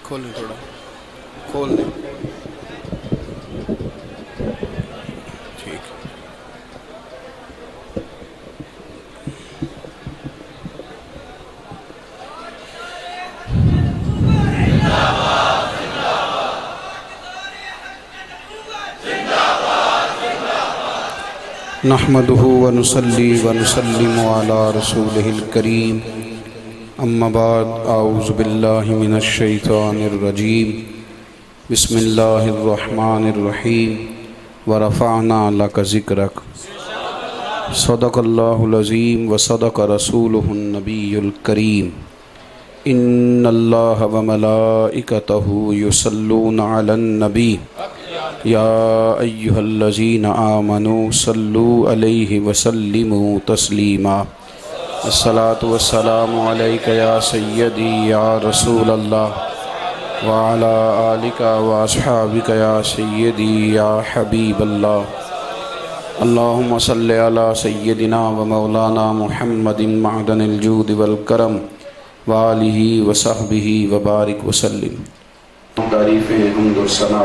کھول لیں تھوڑا، کھول دیں، ٹھیک ہے۔ نحمدہ ونصلی ونسلم علی رسولہ الکریم، اما بعد، اعوذ باللہ من الشیطان الرجیم، بسم اللہ الرحمن الرحیم، ورفعنا لک ذکرک، صدق اللہ العظیم وصدق رسولہ النبی الکریم، ان اللہ وملائکتہ یصلون علی النبی یا ایہا الذین آمنوا صلوا علیہ وسلموا تسلیما۔ الصلاۃ والسلام علیک یا سیدی یا رسول اللہ وعلی آلک واصحابک یا سیدی یا حبیب اللہ۔ اللہم صلی علی سیدنا و مولانا محمد معدن الجود والکرم وآلہ وصحبہ وبارک وسلم۔ تعریف حمد و ثنا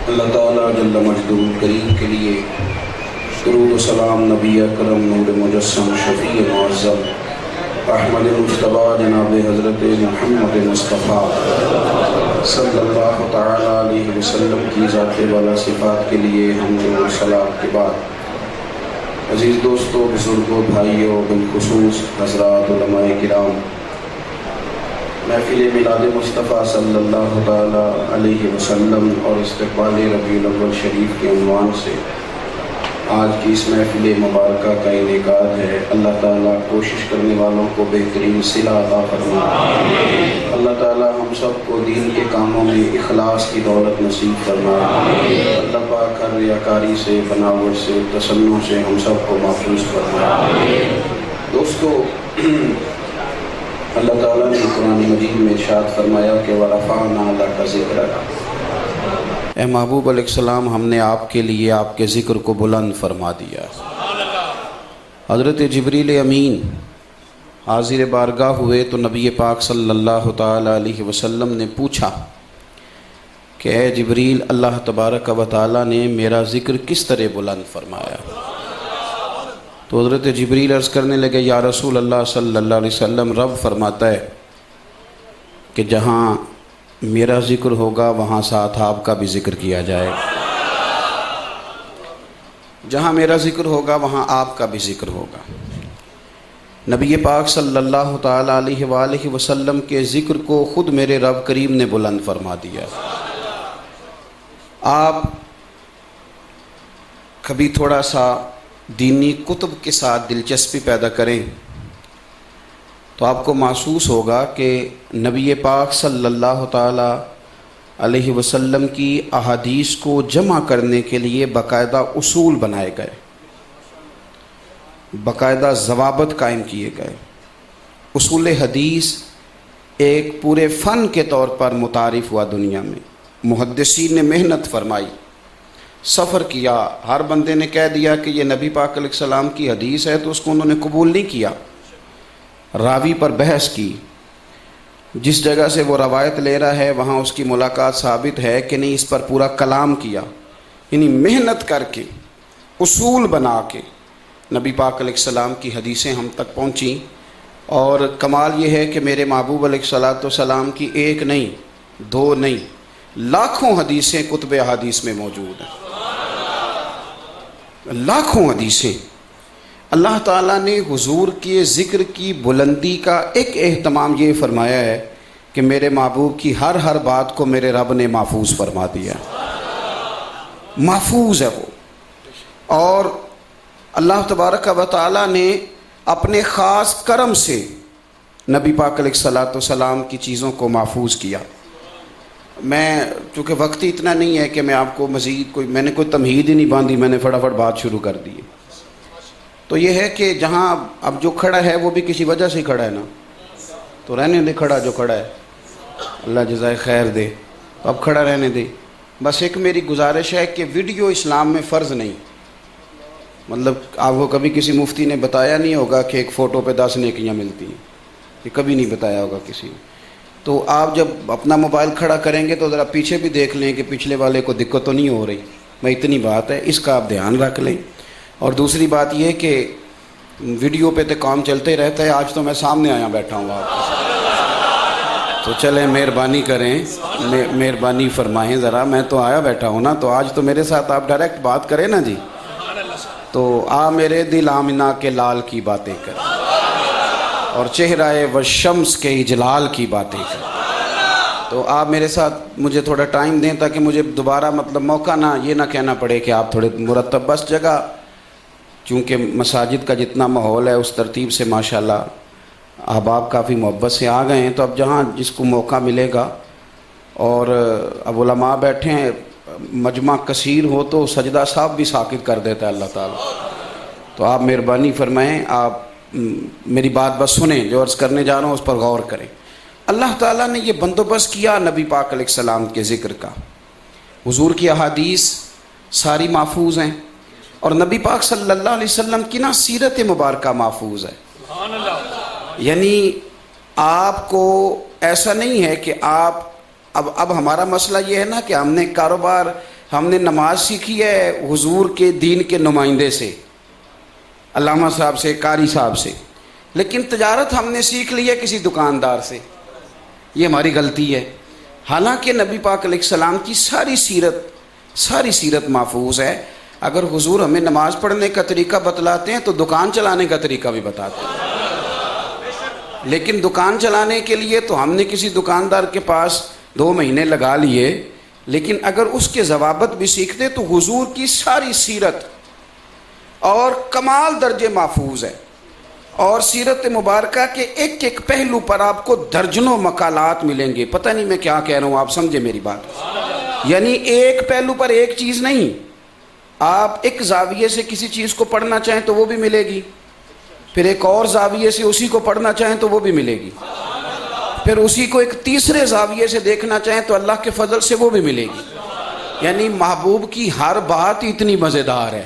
اللہ تعالیٰ جل مجدہ کریم کے لیے، درود و سلام نبی اکرم نور مجسم شفیع معظم احمد مجتبیٰ جناب حضرت محمد مصطفیٰ صلی اللہ تعالیٰ علیہ وسلم کی ذات والا صفات کے لیے حمد و صلوات کے بعد، عزیز دوستوں، بزرگوں، بھائیوں، بالخصوص حضرات علماء کرام، محفل میلاد مصطفیٰ صلی اللہ تعالیٰ علیہ وسلم اور استقبال ربیع الاول شریف کے عنوان سے آج کی اس محفل مبارکہ کا انعقاد ہے۔ اللہ تعالیٰ کوشش کرنے والوں کو بہترین صلہ عطا فرمائے، اللہ تعالیٰ ہم سب کو دین کے کاموں میں اخلاص کی دولت نصیب فرمائے، اللہ پاک ہر ریاکاری سے، بناوٹ سے، تصنع سے ہم سب کو محفوظ فرمائے۔ دوستو، اللہ تعالیٰ نے قرآن مجید میں ارشاد فرمایا کہ وَرَفَعْنَا لَكَ ذِكْرَكَ، اے محبوب علیہ السلام، ہم نے آپ کے لیے آپ کے ذکر کو بلند فرما دیا۔ حضرت جبریل امین حاضر بارگاہ ہوئے تو نبی پاک صلی اللہ تعالیٰ علیہ وسلم نے پوچھا کہ اے جبریل، اللہ تبارک و تعالیٰ نے میرا ذکر کس طرح بلند فرمایا؟ تو حضرت جبریل عرض کرنے لگے، یا رسول اللہ صلی اللہ علیہ وسلم، رب فرماتا ہے کہ جہاں میرا ذکر ہوگا وہاں ساتھ آپ کا بھی ذکر کیا جائے، جہاں میرا ذکر ہوگا وہاں آپ کا بھی ذکر ہوگا۔ نبی پاک صلی اللہ تعالیٰ علیہ وآلہ وسلم کے ذکر کو خود میرے رب کریم نے بلند فرما دیا۔ آپ کبھی تھوڑا سا دینی کتب کے ساتھ دلچسپی پیدا کریں تو آپ کو محسوس ہوگا کہ نبی پاک صلی اللہ تعالیٰ علیہ وسلم کی احادیث کو جمع کرنے کے لیے باقاعدہ اصول بنائے گئے، باقاعدہ ضوابط قائم کیے گئے۔ اصول حدیث ایک پورے فن کے طور پر متعارف ہوا دنیا میں، محدثین نے محنت فرمائی، سفر کیا، ہر بندے نے کہہ دیا کہ یہ نبی پاک علیہ السلام کی حدیث ہے تو اس کو انہوں نے قبول نہیں کیا، راوی پر بحث کی، جس جگہ سے وہ روایت لے رہا ہے وہاں اس کی ملاقات ثابت ہے کہ نہیں، اس پر پورا کلام کیا، یعنی محنت کر کے اصول بنا کے نبی پاک علیہ السلام کی حدیثیں ہم تک پہنچیں۔ اور کمال یہ ہے کہ میرے محبوب علیہ السلام کی ایک نہیں، دو نہیں، لاکھوں حدیثیں کتب احادیث میں موجود ہیں، لاکھوں حدیثیں۔ اللہ تعالیٰ نے حضور کے ذکر کی بلندی کا ایک اہتمام یہ فرمایا ہے کہ میرے محبوب کی ہر بات کو میرے رب نے محفوظ فرما دیا، محفوظ ہے وہ۔ اور اللہ تبارک و تعالیٰ نے اپنے خاص کرم سے نبی پاک علیہ السلام کی چیزوں کو محفوظ کیا۔ میں چونکہ وقت اتنا نہیں ہے کہ میں آپ کو مزید میں نے کوئی تمہید ہی نہیں باندھی، میں نے فٹافٹ بات شروع کر دی۔ تو یہ ہے کہ جہاں اب جو کھڑا ہے وہ بھی کسی وجہ سے کھڑا ہے نا، تو رہنے دے کھڑا، جو کھڑا ہے اللہ جزائے خیر دے، اب کھڑا رہنے دے۔ بس ایک میری گزارش ہے کہ ویڈیو اسلام میں فرض نہیں، مطلب آپ کو کبھی کسی مفتی نے بتایا نہیں ہوگا کہ ایک فوٹو پہ 10 نیکیاں ملتی ہیں، یہ کبھی نہیں بتایا ہوگا کسی نے۔ تو آپ جب اپنا موبائل کھڑا کریں گے تو ذرا پیچھے بھی دیکھ لیں کہ پچھلے والے کو دقت تو نہیں ہو رہی. میں اتنی بات ہے، اس کا آپ دھیان رکھ لیں. اور دوسری بات یہ کہ ویڈیو پہ تو کام چلتے رہتا ہے، آج تو میں سامنے آیا بیٹھا ہوں آپ کے، تو چلیں مہربانی کریں، مہربانی فرمائیں ذرا. میں تو آیا بیٹھا ہوں نا، تو آج تو میرے ساتھ آپ ڈائریکٹ بات کریں نا جی. تو میرے دل آمنہ کے لال کی باتیں کریں اور چہرہ والشمس کے اجلال کی باتیں کریں. تو آپ میرے ساتھ مجھے تھوڑا ٹائم دیں تاکہ مجھے دوبارہ موقع نہ یہ نہ کہنا پڑے کہ آپ تھوڑے مرتب. بس جگہ چونکہ مساجد کا جتنا ماحول ہے اس ترتیب سے ماشاءاللہ احباب کافی محبت سے آ گئے ہیں. تو اب جہاں جس کو موقع ملے گا، اور اب علماء بیٹھے ہیں، مجمع کثیر ہو تو سجدہ صاحب بھی ساکت کر دیتا ہے اللہ تعالیٰ. تو آپ مہربانی فرمائیں، آپ میری بات بس سنیں، جو عرض کرنے جا رہا ہوں اس پر غور کریں. اللہ تعالیٰ نے یہ بندوبست کیا نبی پاک علیہ السلام کے ذکر کا. حضور کی احادیث ساری محفوظ ہیں، اور نبی پاک صلی اللہ علیہ وسلم کی نا سیرت مبارکہ محفوظ ہے. یعنی آپ کو ایسا نہیں ہے کہ آپ اب ہمارا مسئلہ یہ ہے نا کہ ہم نے کاروبار، ہم نے نماز سیکھی ہے حضور کے دین کے نمائندے سے، علامہ صاحب سے، قاری صاحب سے، لیکن تجارت ہم نے سیکھ لی ہے کسی دکاندار سے. یہ ہماری غلطی ہے. حالانکہ نبی پاک علیہ السلام کی ساری سیرت محفوظ ہے. اگر حضور ہمیں نماز پڑھنے کا طریقہ بتلاتے ہیں تو دکان چلانے کا طریقہ بھی بتاتے ہیں. لیکن دکان چلانے کے لیے تو ہم نے کسی دکاندار کے پاس 2 مہینے لگا لیے، لیکن اگر اس کے ضوابط بھی سیکھتے تو حضور کی ساری سیرت اور کمال درجے محفوظ ہے. اور سیرت مبارکہ کے ایک ایک پہلو پر آپ کو درجنوں مقالات ملیں گے. پتہ نہیں میں کیا کہہ رہا ہوں، آپ سمجھے میری بات. یعنی ایک پہلو پر ایک چیز نہیں، آپ ایک زاویے سے کسی چیز کو پڑھنا چاہیں تو وہ بھی ملے گی، پھر ایک اور زاویے سے اسی کو پڑھنا چاہیں تو وہ بھی ملے گی، پھر اسی کو ایک تیسرے زاویے سے دیکھنا چاہیں تو اللہ کے فضل سے وہ بھی ملے گی. یعنی محبوب کی ہر بات اتنی مزیدار ہے،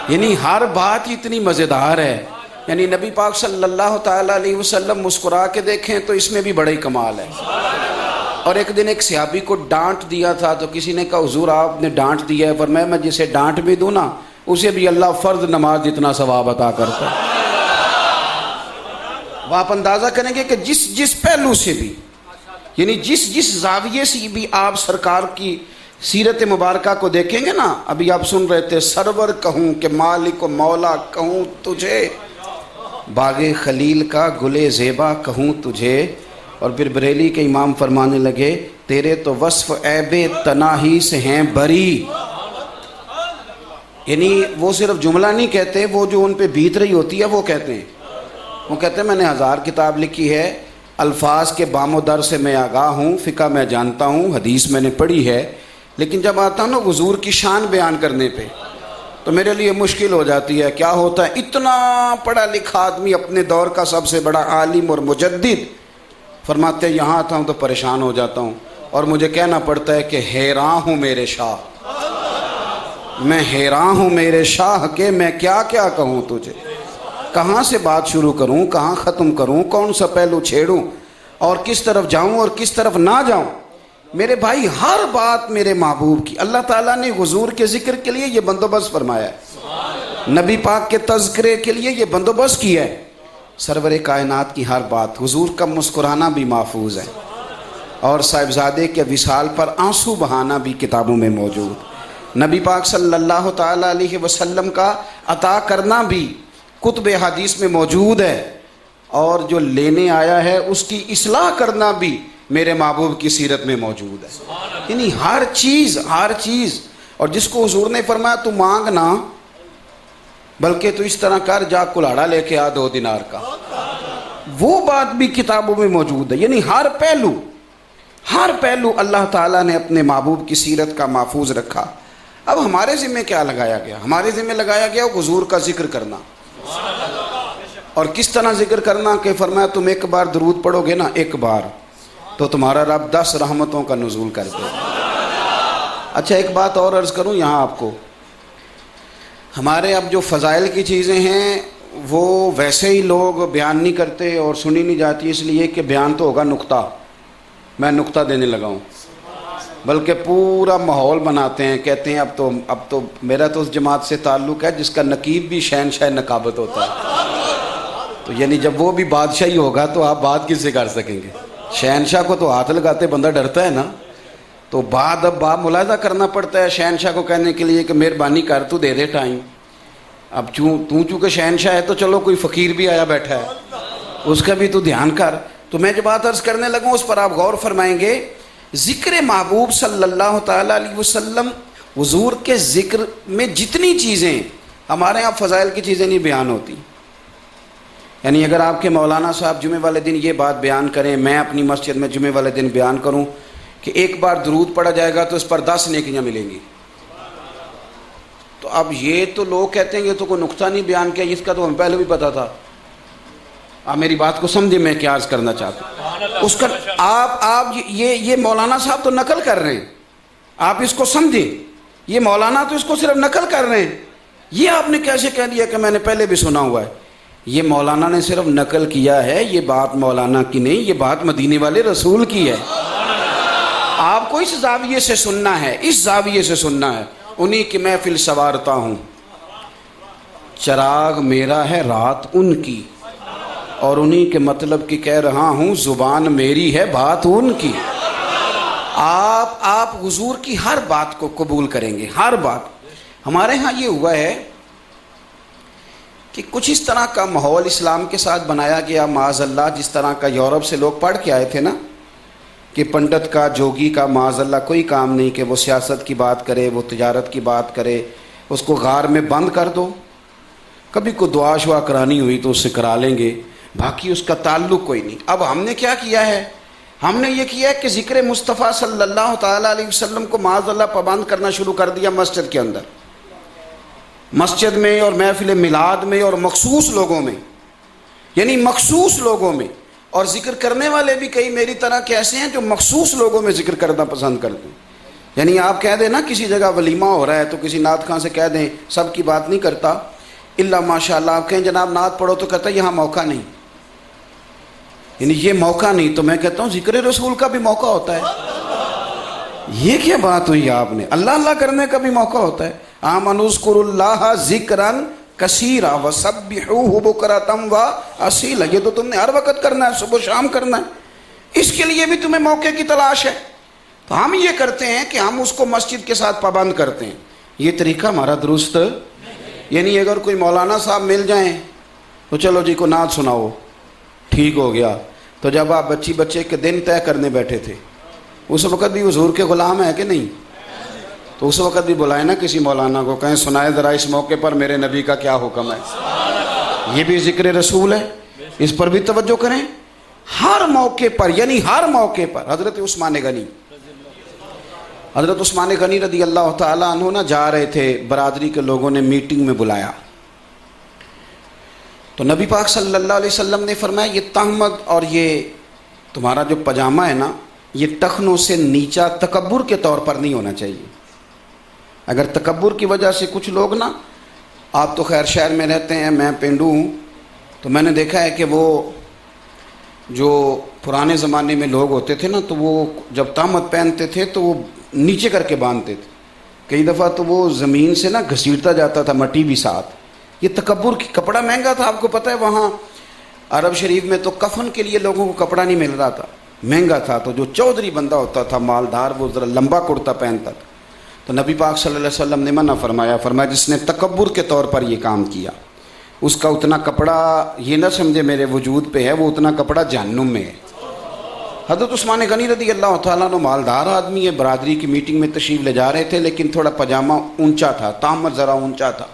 یعنی ہر بات اتنی مزیدار ہے. یعنی نبی پاک صلی اللہ تعالیٰ علیہ وسلم مسکرا کے دیکھیں تو اس میں بھی بڑا ہی کمال ہے. اور ایک دن ایک صحابی کو ڈانٹ دیا تھا تو کسی نے کہا حضور آپ نے ڈانٹ دیا ہے، پر میں جسے ڈانٹ بھی دوں نا اسے بھی اللہ فرض نماز جتنا ثواب عطا کرتا ہے. وہ آپ اندازہ کریں گے کہ جس پہلو سے بھی، یعنی جس زاویے سے بھی آپ سرکار کی سیرت مبارکہ کو دیکھیں گے نا. ابھی آپ سن رہے تھے، سرور کہوں کہ مالک و مولا کہوں تجھے، باغ خلیل کا گلے زیبا کہوں تجھے. اور پھر بریلی کے امام فرمانے لگے، تیرے تو وصف عیب تناہی سے ہیں بری. یعنی وہ صرف جملہ نہیں کہتے، وہ جو ان پہ بیت رہی ہوتی ہے وہ کہتے ہیں. وہ کہتے ہیں میں نے 1000 کتاب لکھی ہے، الفاظ کے بام و در سے میں آگاہ ہوں، فقہ میں جانتا ہوں، حدیث میں نے پڑھی ہے، لیکن جب آتا ہوں نا حضور کی شان بیان کرنے پہ تو میرے لیے مشکل ہو جاتی ہے. کیا ہوتا ہے، اتنا پڑھا لکھا آدمی، اپنے دور کا سب سے بڑا عالم اور مجدد، فرماتے ہیں یہاں آتا ہوں تو پریشان ہو جاتا ہوں اور مجھے کہنا پڑتا ہے کہ حیران ہوں میرے شاہ، میں حیران ہوں میرے شاہ کہ میں کیا کیا کہوں تجھے، کہاں سے بات شروع کروں، کہاں ختم کروں، کون سا پہلو چھیڑوں، اور کس طرف جاؤں اور کس طرف نہ جاؤں. میرے بھائی ہر بات میرے محبوب کی، اللہ تعالیٰ نے حضور کے ذکر کے لیے یہ بندوبست فرمایا ہے، نبی پاک کے تذکرے کے لیے یہ بندوبست کیا ہے. سرور کائنات کی ہر بات، حضور کا مسکرانا بھی محفوظ ہے، اور صاحبزادے کے وصال پر آنسو بہانا بھی کتابوں میں موجود. نبی پاک صلی اللہ تعالیٰ علیہ وسلم کا عطا کرنا بھی کتب حدیث میں موجود ہے، اور جو لینے آیا ہے اس کی اصلاح کرنا بھی میرے محبوب کی سیرت میں موجود ہے. یعنی ہر چیز. اور جس کو حضور نے فرمایا تو مانگ نہ، بلکہ تو اس طرح کر، جا کلاڑا لے کے آ 2 دینار کا، وہ بات بھی کتابوں میں موجود ہے. یعنی ہر پہلو اللہ تعالیٰ نے اپنے محبوب کی سیرت کا محفوظ رکھا. اب ہمارے ذمہ کیا لگایا گیا؟ ہمارے ذمہ لگایا گیا حضور کا ذکر کرنا. اور کس طرح ذکر کرنا کہ فرمایا تم ایک بار درود پڑھو گے نا، ایک بار، تو تمہارا رب 10 رحمتوں کا نزول کر دے. اچھا ایک بات اور عرض کروں یہاں آپ کو، ہمارے اب جو فضائل کی چیزیں ہیں وہ ویسے ہی لوگ بیان نہیں کرتے اور سنی نہیں جاتی، اس لیے کہ بیان تو ہوگا نقطہ، میں نقطہ دینے لگا ہوں، بلکہ پورا ماحول بناتے ہیں، کہتے ہیں اب تو میرا تو اس جماعت سے تعلق ہے جس کا نقیب بھی شہنشاہ نقابت ہوتا ہے، تو یعنی جب وہ بھی بادشاہی ہوگا تو آپ بات کس سے کر سکیں گے؟ شہنشاہ کو تو ہاتھ لگاتے بندہ ڈرتا ہے نا، تو بعد اب ملاحظہ کرنا پڑتا ہے شہنشاہ کو کہنے کے لیے کہ مہربانی کر تو دے دے ٹائم، اب چونکہ شہنشاہ ہے تو چلو کوئی فقیر بھی آیا بیٹھا ہے اس کا بھی تو دھیان کر۔ تو میں جو بات عرض کرنے لگوں اس پر آپ غور فرمائیں گے، ذکر محبوب صلی اللہ تعالیٰ علیہ وسلم، حضور کے ذکر میں جتنی چیزیں ہمارے یہاں فضائل کی چیزیں نہیں بیان ہوتی، یعنی اگر آپ کے مولانا صاحب جمعے والے دن یہ بات بیان کریں، میں اپنی مسجد میں جمعے والے دن بیان کروں کہ ایک بار درود پڑھا جائے گا تو اس پر 10 نیکیاں ملیں گی، تو اب یہ تو لوگ کہتے ہیں کہ تو کوئی نقطہ نہیں بیان کیا، اس کا تو ہمیں پہلے بھی پتا تھا۔ آپ میری بات کو سمجھے میں کیا عرض کرنا چاہتا ہوں، اس کا آپ یہ مولانا صاحب تو نقل کر رہے ہیں، آپ اس کو سمجھیں، یہ مولانا تو اس کو صرف نقل کر رہے ہیں، یہ آپ نے کیسے کہہ دیا کہ میں نے پہلے بھی سنا ہوا ہے؟ یہ مولانا نے صرف نقل کیا ہے، یہ بات مولانا کی نہیں، یہ بات مدینے والے رسول کی ہے، آپ کو اس زاویے سے سننا ہے، اس زاویے سے سننا ہے۔ انہی کی محفل سوارتا ہوں، چراغ میرا ہے رات ان کی، اور انہی کے مطلب کی کہہ رہا ہوں، زبان میری ہے بات ان کی۔ آپ حضور کی ہر بات کو قبول کریں گے، ہر بات۔ ہمارے ہاں یہ ہوا ہے کہ کچھ اس طرح کا ماحول اسلام کے ساتھ بنایا گیا، معاذ اللہ، جس طرح کا یورپ سے لوگ پڑھ کے آئے تھے نا، کہ پنڈت کا، جوگی کا معاذ اللہ کوئی کام نہیں کہ وہ سیاست کی بات کرے، وہ تجارت کی بات کرے، اس کو غار میں بند کر دو، کبھی کوئی دعا شعا کرانی ہوئی تو اس سے کرا لیں گے، باقی اس کا تعلق کوئی نہیں۔ اب ہم نے کیا کیا ہے؟ ہم نے یہ کیا ہے کہ ذکر مصطفیٰ صلی اللہ تعالیٰ علیہ وسلم کو معاذ اللہ پابند کرنا شروع کر دیا مسجد کے اندر، مسجد میں اور محفل میلاد میں اور مخصوص لوگوں میں، یعنی مخصوص لوگوں میں۔ اور ذکر کرنے والے بھی کئی میری طرح کے ایسے ہیں جو مخصوص لوگوں میں ذکر کرنا پسند کرتے ہیں، یعنی آپ کہہ دیں نا کسی جگہ ولیمہ ہو رہا ہے تو کسی نعت خواں سے کہہ دیں، سب کی بات نہیں کرتا، اللہ ماشاء اللہ، آپ کہیں جناب نعت پڑھو تو کہتا ہے یہاں موقع نہیں، یعنی یہ موقع نہیں، تو میں کہتا ہوں ذکر رسول کا بھی موقع ہوتا ہے۔ یہ کیا بات ہوئی آپ نے؟ اللہ اللہ کرنے کا بھی موقع ہوتا ہے۔ آمنوا اذکروا اللہ ذکرا کثیرا وسبحوہ بکرۃ واصیلا، یہ تو تم نے ہر وقت کرنا ہے، صبح شام کرنا ہے، اس کے لیے بھی تمہیں موقع کی تلاش ہے۔ تو ہم یہ کرتے ہیں کہ ہم اس کو مسجد کے ساتھ پابند کرتے ہیں، یہ طریقہ ہمارا درست، یعنی اگر کوئی مولانا صاحب مل جائیں تو چلو جی کو نعت سناؤ، ٹھیک ہو گیا۔ تو جب آپ بچے کے دن طے کرنے بیٹھے تھے، اس وقت بھی حضور کے غلام ہیں کہ نہیں؟ تو اس وقت بھی بلائیں نا کسی مولانا کو، کہیں سنائے ذرا اس موقع پر میرے نبی کا کیا حکم ہے، یہ بھی ذکر رسول ہے، اس پر بھی توجہ کریں۔ ہر موقع پر، یعنی ہر موقع پر۔ حضرت عثمان غنی رضی اللہ تعالیٰ عنہ نہ جا رہے تھے، برادری کے لوگوں نے میٹنگ میں بلایا، تو نبی پاک صلی اللہ علیہ وسلم نے فرمایا یہ تہمت اور یہ تمہارا جو پاجامہ ہے نا، یہ ٹخنوں سے نیچا تکبر کے طور پر نہیں ہونا چاہیے۔ اگر تکبر کی وجہ سے کچھ لوگ نا، آپ تو خیر شہر میں رہتے ہیں، میں پینڈو ہوں، تو میں نے دیکھا ہے کہ وہ جو پرانے زمانے میں لوگ ہوتے تھے نا، تو وہ جب تہمت پہنتے تھے تو وہ نیچے کر کے باندھتے تھے، کئی دفعہ تو وہ زمین سے نا گھسیٹتا جاتا تھا، مٹی بھی ساتھ۔ یہ تکبر کی، کپڑا مہنگا تھا، آپ کو پتہ ہے وہاں عرب شریف میں تو کفن کے لیے لوگوں کو کپڑا نہیں مل رہا تھا، مہنگا تھا، تو جو چودھری بندہ ہوتا تھا مالدار، وہ ذرا لمبا کرتا پہنتا تھا، تو نبی پاک صلی اللہ علیہ وسلم نے منع فرمایا جس نے تکبر کے طور پر یہ کام کیا، اس کا اتنا کپڑا یہ نہ سمجھے میرے وجود پہ ہے، وہ اتنا کپڑا جہنم میں ہے۔ حضرت عثمان غنی رضی اللہ تعالیٰ عنہ مالدار آدمی ہے، برادری کی میٹنگ میں تشریف لے جا رہے تھے، لیکن تھوڑا پاجامہ اونچا تھا، تہمت ذرا اونچا تھا۔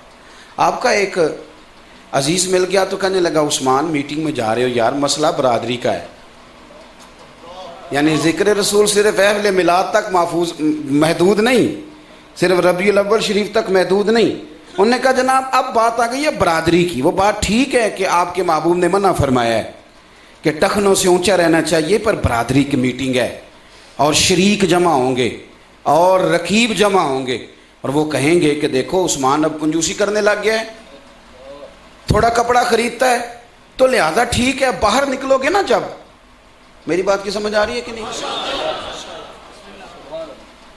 آپ کا ایک عزیز مل گیا تو کہنے لگا عثمان میٹنگ میں جا رہے ہو یار، مسئلہ برادری کا ہے، یعنی ذکر رسول صرف اہل میلاد تک محدود نہیں، صرف ربیع الاول شریف تک محدود نہیں۔ انہوں نے کہا جناب اب بات آ گئی ہے برادری کی، وہ بات ٹھیک ہے کہ آپ کے محبوب نے منع فرمایا ہے کہ ٹخنوں سے اونچا رہنا چاہیے، پر برادری کی میٹنگ ہے اور شریک جمع ہوں گے اور رقیب جمع ہوں گے، اور وہ کہیں گے کہ دیکھو عثمان اب کنجوسی کرنے لگ گیا ہے، تھوڑا کپڑا خریدتا ہے، تو لہذا ٹھیک ہے باہر نکلو گے نا جب، میری بات کی سمجھ آ رہی ہے کہ نہیں؟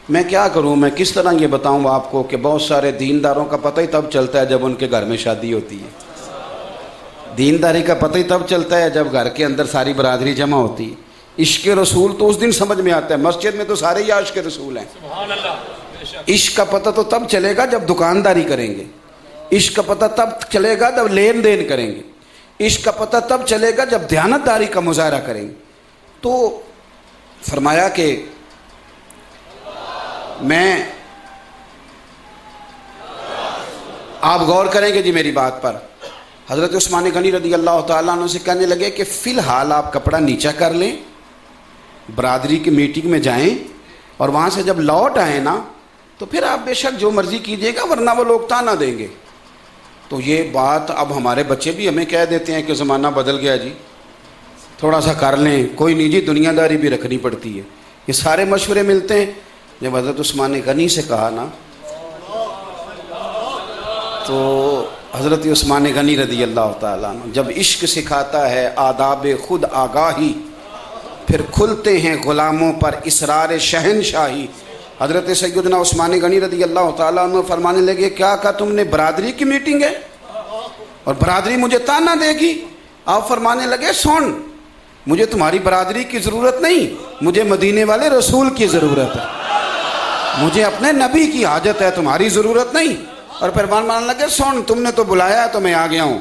میں کیا کروں، میں کس طرح یہ بتاؤں آپ کو کہ بہت سارے دینداروں کا پتہ ہی تب چلتا ہے جب ان کے گھر میں شادی ہوتی ہے. دینداری کا پتہ ہی تب چلتا ہے جب گھر کے اندر ساری برادری جمع ہوتی ہے. عشق رسول تو اس دن سمجھ میں آتا ہے. مسجد میں تو سارے ہی عاشق رسول ہیں. عشق کا پتہ تو تب چلے گا جب دکانداری کریں گے. عشق کا پتہ تب چلے گا جب لین دین کریں گے. عشق کا پتہ تب چلے گا جب دیانتداری کا مظاہرہ کریں گے. تو فرمایا کہ میں، آپ غور کریں گے جی میری بات پر. حضرت عثمان غنی رضی اللہ تعالیٰ عنہ سے کہنے لگے کہ فی الحال آپ کپڑا نیچا کر لیں، برادری کی میٹنگ میں جائیں، اور وہاں سے جب لوٹ آئیں نا تو پھر آپ بے شک جو مرضی کیجیے گا، ورنہ وہ لوگ تانا دیں گے. تو یہ بات اب ہمارے بچے بھی ہمیں کہہ دیتے ہیں کہ زمانہ بدل گیا جی، تھوڑا سا کر لیں. کوئی نجی دنیا داری بھی رکھنی پڑتی ہے. یہ سارے مشورے ملتے ہیں. جب حضرت عثمان غنی سے کہا نا تو حضرت عثمان غنی رضی اللہ تعالیٰ عنہ جب عشق سکھاتا ہے آداب خود آگاہی، پھر کھلتے ہیں غلاموں پر اسرار شہنشاہی. حضرت سیدنا عثمان غنی رضی اللہ تعالیٰ عنہ فرمانے لگے کیا کہا تم نے؟ برادری کی میٹنگ ہے اور برادری مجھے تانا دے گی. آپ فرمانے لگے سن، مجھے تمہاری برادری کی ضرورت نہیں، مجھے مدینے والے رسول کی ضرورت ہے، مجھے اپنے نبی کی حاجت ہے، تمہاری ضرورت نہیں. اور پھر ماننے لگے سن، تم نے تو بلایا ہے تو میں آ گیا ہوں،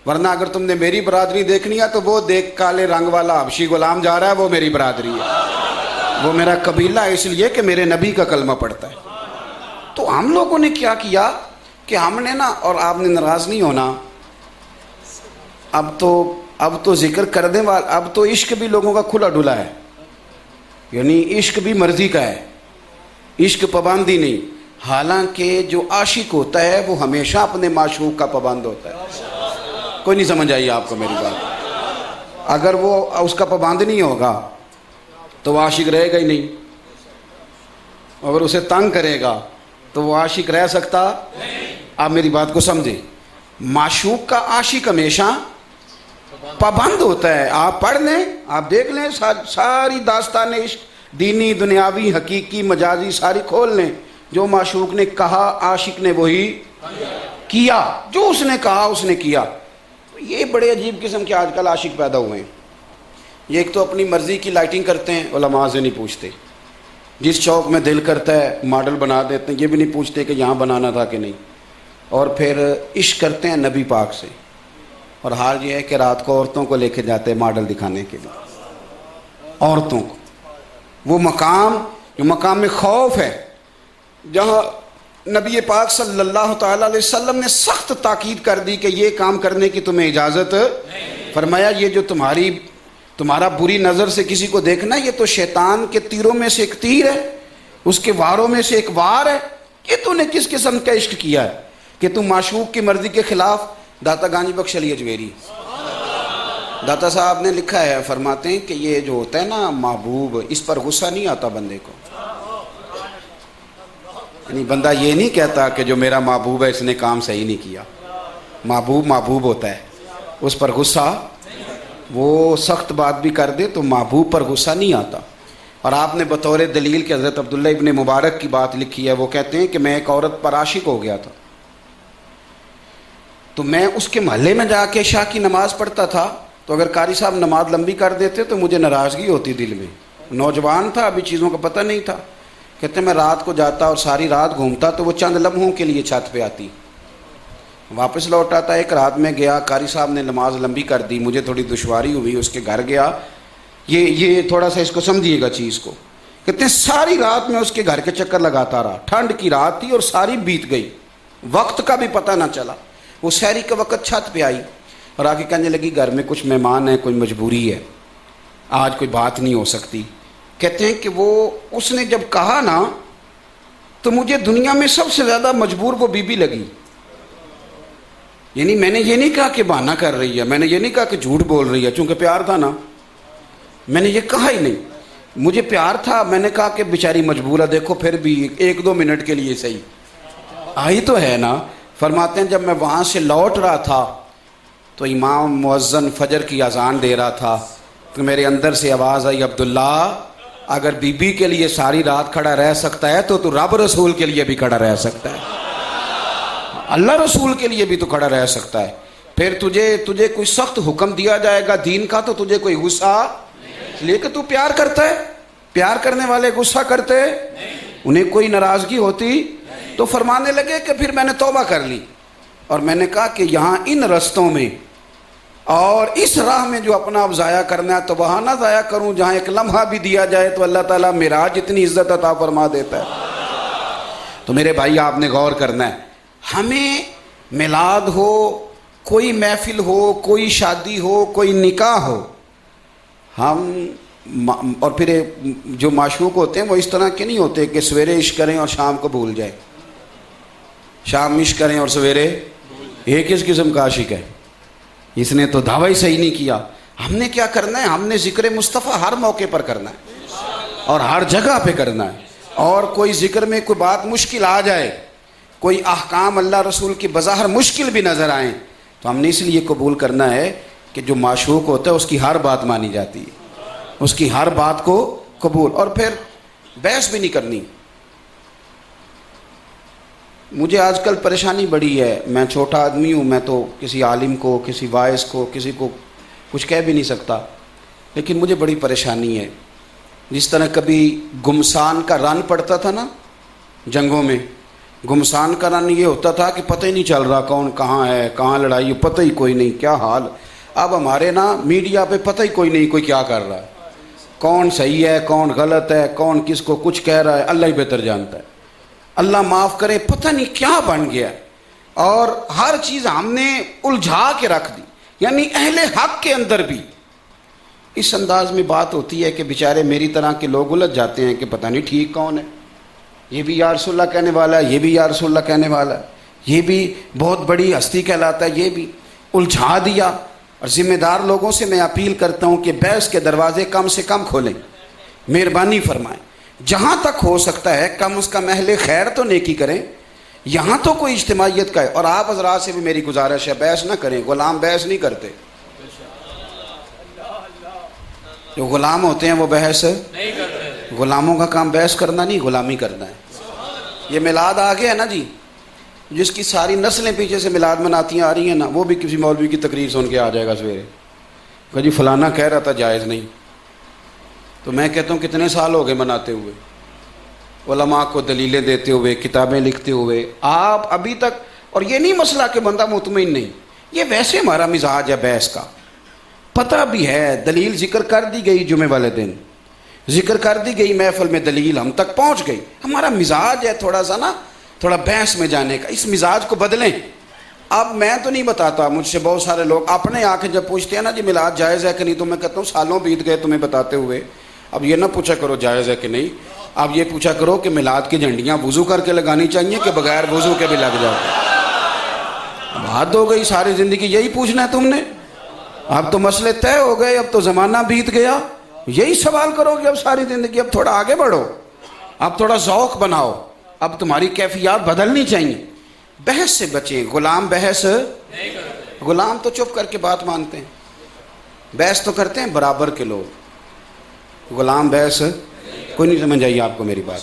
ورنہ اگر تم نے میری برادری دیکھنی ہے تو وہ دیکھ کالے رنگ والا حبشی غلام جا رہا ہے، وہ میری برادری ہے، وہ میرا قبیلہ ہے، اس لیے کہ میرے نبی کا کلمہ پڑھتا ہے. تو ہم لوگوں نے کیا کیا کہ ہم نے نا، اور آپ نے ناراض نہیں ہونا، اب تو ذکر کرنے والا، اب تو عشق بھی لوگوں کا کھلا ڈھلا ہے. یعنی عشق بھی مرضی کا ہے، عشق پابندی نہیں. حالانکہ جو عاشق ہوتا ہے وہ ہمیشہ اپنے معشوق کا پابند ہوتا ہے. کوئی نہیں سمجھ آئی آپ کو میری بات؟ اگر وہ اس کا پابند نہیں ہوگا تو وہ عاشق رہے گا ہی نہیں. اگر اسے تنگ کرے گا تو وہ عاشق رہ سکتا نہیں. آپ میری بات کو سمجھیں. معشوق کا عاشق ہمیشہ پابند ہوتا ہے. آپ پڑھ لیں، آپ دیکھ لیں ساری داستان عشق، دینی دنیاوی حقیقی مجازی ساری کھول لیں. جو معشوق نے کہا عاشق نے وہی کیا، جو اس نے کہا اس نے کیا. یہ بڑے عجیب قسم کے آج کل عاشق پیدا ہوئے ہیں. یہ ایک تو اپنی مرضی کی لائٹنگ کرتے ہیں، علماء سے نہیں پوچھتے، جس چوک میں دل کرتا ہے ماڈل بنا دیتے ہیں، یہ بھی نہیں پوچھتے کہ یہاں بنانا تھا کہ نہیں. اور پھر عشق کرتے ہیں نبی پاک سے، اور حال یہ ہے کہ رات کو عورتوں کو لے کے جاتے ہیں ماڈل دکھانے کے لیے. عورتوں کو وہ مقام جو مقام خوف ہے، جہاں نبی پاک صلی اللہ تعالیٰ علیہ وسلم نے سخت تاکید کر دی کہ یہ کام کرنے کی تمہیں اجازت نہیں. فرمایا یہ جو تمہارا بری نظر سے کسی کو دیکھنا، یہ تو شیطان کے تیروں میں سے ایک تیر ہے، اس کے واروں میں سے ایک وار ہے. کہ تو نے کس قسم کا عشق کیا ہے کہ تم معشوق کی مرضی کے خلاف. داتا گانجی بخش علی اجمیری داتا صاحب نے لکھا ہے، فرماتے ہیں کہ یہ جو ہوتا ہے نا محبوب، اس پر غصہ نہیں آتا بندے کو. یعنی بندہ یہ نہیں کہتا کہ جو میرا محبوب ہے اس نے کام صحیح نہیں کیا. محبوب ہوتا ہے، اس پر غصہ، وہ سخت بات بھی کر دے تو محبوب پر غصہ نہیں آتا. اور آپ نے بطور دلیل کہ حضرت عبداللہ ابن مبارک کی بات لکھی ہے. وہ کہتے ہیں کہ میں ایک عورت پر عاشق ہو گیا تھا، تو میں اس کے محلے میں جا کے عشاء کی نماز پڑھتا تھا، تو اگر قاری صاحب نماز لمبی کر دیتے تو مجھے ناراضگی ہوتی دل میں. نوجوان تھا، ابھی چیزوں کا پتہ نہیں تھا. کہتے ہیں میں رات کو جاتا اور ساری رات گھومتا تو وہ چند لمحوں کے لیے چھت پہ آتی، واپس لوٹ آتا. ایک رات میں گیا، قاری صاحب نے نماز لمبی کر دی، مجھے تھوڑی دشواری ہوئی، اس کے گھر گیا. یہ تھوڑا سا اس کو سمجھیے گا چیز کو. کہتے ہیں ساری رات میں اس کے گھر کے چکر لگاتا رہا. ٹھنڈ کی رات تھی اور ساری بیت گئی، وقت کا بھی پتہ نہ چلا. وہ سحری کے وقت چھت پہ آئی اور آ کے کہنے لگی گھر میں کچھ مہمان ہیں، کوئی مجبوری ہے، آج کوئی بات نہیں ہو سکتی. کہتے ہیں کہ اس نے جب کہا نا تو مجھے دنیا میں سب سے زیادہ مجبور وہ بی بی لگی. یعنی میں نے یہ نہیں کہا کہ بہانہ کر رہی ہے، میں نے یہ نہیں کہا کہ جھوٹ بول رہی ہے، چونکہ پیار تھا نا، میں نے یہ کہا ہی نہیں. مجھے پیار تھا، میں نے کہا کہ بیچاری مجبور ہے، دیکھو پھر بھی 1-2 منٹ کے لیے صحیح آئی تو ہے نا. فرماتے ہیں جب میں وہاں سے لوٹ رہا تھا تو امام مؤذن فجر کی اذان دے رہا تھا. تو میرے اندر سے آواز آئی، عبداللہ اگر بی بی کے لیے ساری رات کھڑا رہ سکتا ہے تو رب رسول کے لیے بھی کھڑا رہ سکتا ہے، اللہ رسول کے لیے بھی تو کھڑا رہ سکتا ہے۔ پھر تجھے کوئی سخت حکم دیا جائے گا دین کا تو تجھے کوئی غصہ، لے کے تو پیار کرتا ہے، پیار کرنے والے غصہ کرتے، انہیں کوئی ناراضگی ہوتی تو فرمانے لگے کہ پھر میں نے توبہ کر لی، اور میں نے کہا کہ یہاں ان رستوں میں اور اس راہ میں جو اپنا اب ضائع کرنا ہے تو وہاں نہ ضائع کروں جہاں ایک لمحہ بھی دیا جائے تو اللہ تعالیٰ معراج اتنی عزت عطا فرما دیتا ہے۔ تو میرے بھائی آپ نے غور کرنا ہے، ہمیں میلاد ہو، کوئی محفل ہو، کوئی شادی ہو، کوئی نکاح ہو، ہم اور پھر جو معشوق ہوتے ہیں وہ اس طرح کے نہیں ہوتے کہ سویرے عشق کریں اور شام کو بھول جائیں، شام عشق کریں اور سویرے، یہ کس قسم کا عاشق ہے؟ اس نے تو دعویٰ ہی صحیح نہیں کیا۔ ہم نے کیا کرنا ہے؟ ہم نے ذکر مصطفیٰ ہر موقع پر کرنا ہے اور ہر جگہ پہ کرنا ہے، اور کوئی ذکر میں کوئی بات مشکل آ جائے، کوئی احکام اللہ رسول کی بظاہر مشکل بھی نظر آئیں تو ہم نے اس لیے قبول کرنا ہے کہ جو معشوق ہوتا ہے اس کی ہر بات مانی جاتی ہے، اس کی ہر بات کو قبول، اور پھر بحث بھی نہیں کرنی۔ مجھے آج کل پریشانی بڑی ہے، میں چھوٹا آدمی ہوں، میں تو کسی عالم کو، کسی واعظ کو، کسی کو کچھ کہہ بھی نہیں سکتا، لیکن مجھے بڑی پریشانی ہے۔ جس طرح کبھی گمسان کا رن پڑتا تھا نا جنگوں میں، گمسان کا رن یہ ہوتا تھا کہ پتہ ہی نہیں چل رہا کون کہاں ہے، کہاں لڑائی ہے، پتہ ہی کوئی نہیں، کیا حال۔ اب ہمارے نا میڈیا پہ پتہ ہی کوئی نہیں کوئی کیا کر رہا ہے، کون صحیح ہے کون غلط ہے، کون کس کو کچھ کہہ رہا ہے، اللہ ہی بہتر جانتا ہے۔ اللہ معاف کرے، پتہ نہیں کیا بن گیا، اور ہر چیز ہم نے الجھا کے رکھ دی، یعنی اہل حق کے اندر بھی اس انداز میں بات ہوتی ہے کہ بیچارے میری طرح کے لوگ الجھ جاتے ہیں کہ پتہ نہیں ٹھیک کون ہے، یہ بھی یا رسول اللہ کہنے والا ہے، یہ بھی یا رسول اللہ کہنے والا ہے، یہ بھی بہت بڑی ہستی کہلاتا ہے، یہ بھی الجھا دیا۔ اور ذمہ دار لوگوں سے میں اپیل کرتا ہوں کہ بحث کے دروازے کم سے کم کھولیں، مہربانی فرمائیں، جہاں تک ہو سکتا ہے کم از کم اہل خیر تو نیکی کریں، یہاں تو کوئی اجتماعیت کا ہے۔ اور آپ حضرات سے بھی میری گزارش ہے، بحث نہ کریں، غلام بحث نہیں کرتے، جو غلام ہوتے ہیں وہ بحث نہیں کرتے، غلاموں کا کام بحث کرنا نہیں، غلامی کرنا ہے۔ یہ میلاد آ گیا ہے نا جی، جس کی ساری نسلیں پیچھے سے میلاد مناتی آ رہی ہیں نا، وہ بھی کسی مولوی کی تقریر سن کے آ جائے گا سویرے کہ جی فلانا کہہ رہا تھا جائز نہیں، تو میں کہتا ہوں کتنے سال ہو گئے مناتے ہوئے، علماء کو دلیلیں دیتے ہوئے، کتابیں لکھتے ہوئے، آپ ابھی تک۔ اور یہ نہیں مسئلہ کہ بندہ مطمئن نہیں، یہ ویسے ہمارا مزاج ہے بحث کا، پتہ بھی ہے، دلیل ذکر کر دی گئی جمعے والے دن، ذکر کر دی گئی محفل میں، دلیل ہم تک پہنچ گئی، ہمارا مزاج ہے تھوڑا سا نا، تھوڑا بحث میں جانے کا، اس مزاج کو بدلیں۔ اب میں تو نہیں بتاتا، مجھ سے بہت سارے لوگ اپنے آ کے جب پوچھتے ہیں نا جی میلاد جائز ہے کہ نہیں، تو میں کہتا ہوں سالوں بیت گئے تمہیں بتاتے ہوئے، اب یہ نہ پوچھا کرو جائز ہے کہ نہیں، اب یہ پوچھا کرو کہ میلاد کی جھنڈیاں وضو کر کے لگانی چاہیے کہ بغیر وضو کے بھی لگ جاتے۔ اب حد ہو گئی، ساری زندگی یہی پوچھنا ہے تم نے، اب تو مسئلے طے ہو گئے، اب تو زمانہ بیت گیا، یہی سوال کرو گے اب ساری زندگی۔ اب تھوڑا آگے بڑھو، اب تھوڑا ذوق بناؤ، اب تمہاری کیفیات بدلنی چاہیے۔ بحث سے بچیں، غلام بحث نہیں کرتے، غلام تو چپ کر کے بات مانتے ہیں، بحث تو کرتے ہیں برابر کے لوگ، غلام بحث کوئی نہیں سمجھ آئی آپ کو میری بات،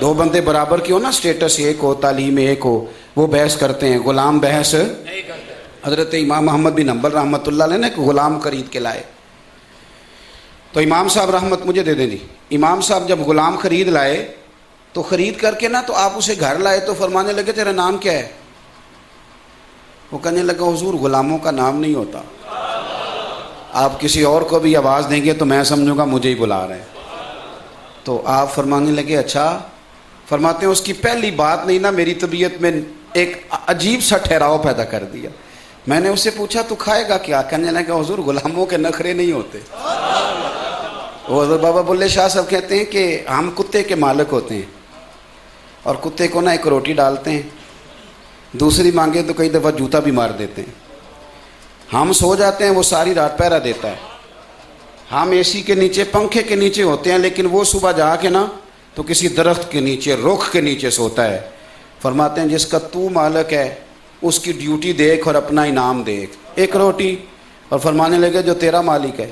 دو بندے برابر کی ہو نا، سٹیٹس ایک ہو، تعلیم ایک ہو، وہ بحث کرتے ہیں، غلام بحث نہیں کرتے۔ حضرت امام محمد بن حنبل رحمۃ اللہ علیہ نے ایک غلام خرید کے لائے، تو امام صاحب رحمت مجھے دے دیں جی، امام صاحب جب غلام خرید لائے تو خرید کر کے نا تو آپ اسے گھر لائے تو فرمانے لگے تیرا نام کیا ہے؟ وہ کہنے لگا حضور غلاموں کا نام نہیں ہوتا، آپ کسی اور کو بھی آواز دیں گے تو میں سمجھوں گا مجھے ہی بلا رہے ہیں۔ تو آپ فرمانے لگے اچھا، فرماتے ہیں اس کی پہلی بات نہیں نا میری طبیعت میں ایک عجیب سا ٹھہراؤ پیدا کر دیا۔ میں نے اس سے پوچھا تو کھائے گا کیا؟ کہنے لگا حضور غلاموں کے نخرے نہیں ہوتے۔ حضور بابا بلے شاہ صاحب کہتے ہیں کہ ہم کتے کے مالک ہوتے ہیں اور کتے کو نا ایک روٹی ڈالتے ہیں، دوسری مانگے تو کئی دفعہ جوتا بھی مار دیتے ہیں، ہم سو جاتے ہیں وہ ساری رات پہرا دیتا ہے، ہم اے سی کے نیچے پنکھے کے نیچے ہوتے ہیں لیکن وہ صبح جا کے نا تو کسی درخت کے نیچے رخ کے نیچے سوتا ہے۔ فرماتے ہیں جس کا تو مالک ہے اس کی ڈیوٹی دیکھ اور اپنا انعام دیکھ، ایک روٹی، اور فرمانے لگے جو تیرا مالک ہے